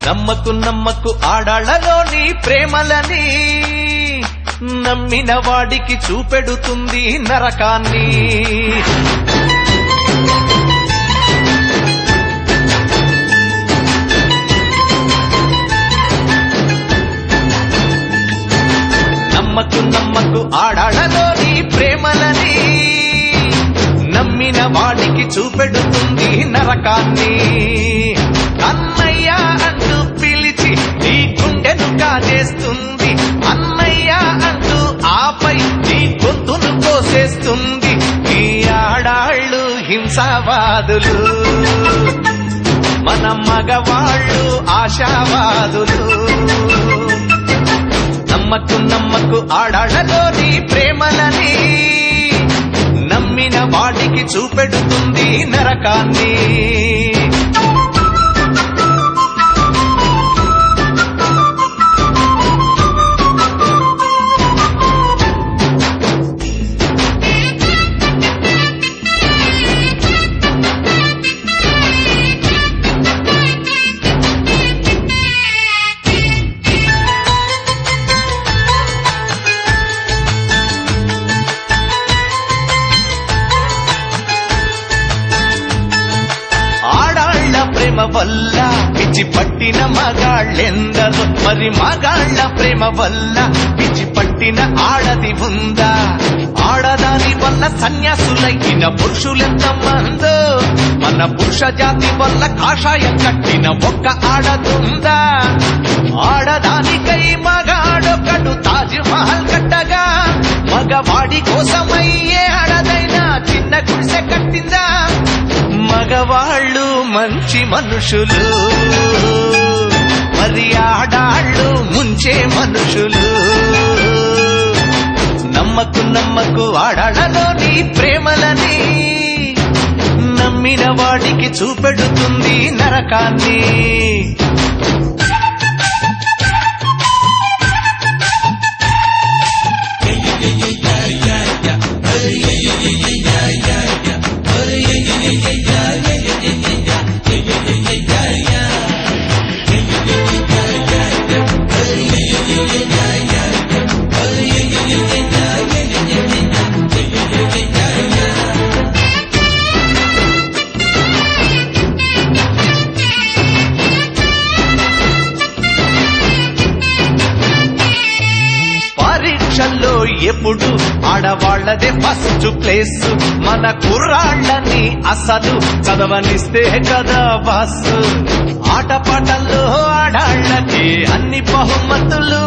నమ్మకు ఆడాళ్లలోని ప్రేమలని నమ్మిన వాడికి చూపెడుతుంది నరకాన్ని. నమ్మకు ఆడాళ్లలోని ప్రేమలని నమ్మిన వాడికి చూపెడుతుంది నరకాన్ని. అన్నయ్య అంటూ పిలిచి నీ గుండెను కాజేస్తుంది, అన్నయ్య అంటూ ఆపై నీ గొంతును కోసేస్తుంది. ఈ ఆడాళ్ళు హింసావాదులు, మన మగవాళ్ళు ఆశావాదులు. నమ్మకు ఆడాళ్లలోని ప్రేమలని నమ్మిన వాడికి చూపెడుతుంది నరకాన్ని. ప్రేమ వల్ల పిచ్చి పట్టిన మగాళ్ళెందరో, మరి మగాళ్ళ ప్రేమ వల్ల పిచ్చి పట్టిన ఆడది ఉందా? ఆడదాని వల్ల సన్యాసులైన పురుషులెంత మందో, మన పురుష జాతి వల్ల కాషాయం కట్టిన ఒక్క ఆడదుందా? ఆడదానికై మగాడొకడు తాజ్ మహల్ కట్టగా, మగవాడి కోసమయ్యే ఆడదైనా చిన్న గుడిసె కట్టిందా? మగవాళ్ళు మంచి మనుషులు, మరి ఆడాళ్ళు ముంచే మనుషులు. నమ్మకు ఆడాళ్లలోని ప్రేమలని నమ్మిన వాడికి చూపెడుతుంది నరకాన్ని. పరీక్షల్లో ఎప్పుడు ఆడవాళ్లదే ఫస్ట్ ప్లేస్, మన కుర్రాళ్ళని అసలు చదవనిస్తే కదా బాస్. ఆటపాటల్లో ఆడాళ్ళకి అన్ని బహుమతులు,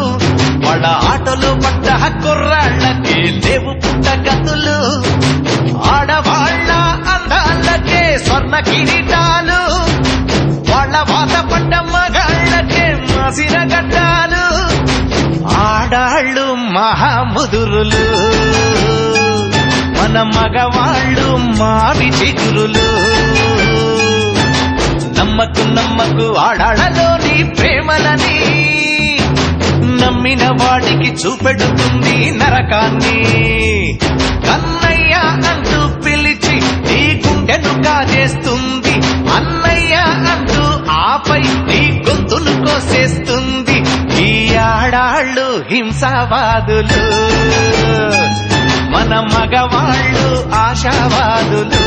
వాళ్ళ ఆటలు పడ్డ కుర్రాళ్ళకి లేవు పుట్టగతులు. ఆడవాళ్ల అందాలకే స్వర్ణ కిరీటాలు, వాళ్ళ వాత పడ్డ మగాళ్ళకే మాసిన గడ్డాలు. ఆడాళ్ళు మహాముదురులు, మన మగవాళ్ళు మావి చిగురులు. నమ్మకు ఆడాళ్లలోని ప్రేమలని నమ్మిన వాడికి చూపెడుతుంది నరకాన్ని. అన్నయ్య అంటూ పిలిచి నీ గుండెను కాజేస్తుంది, అన్నయ్య అంటూ ఆపై నీ గొంతును కోసేస్తుంది. ఈ ఆడాళ్ళు హింసావాదులు, మన మగవాళ్ళు ఆశావాదులు.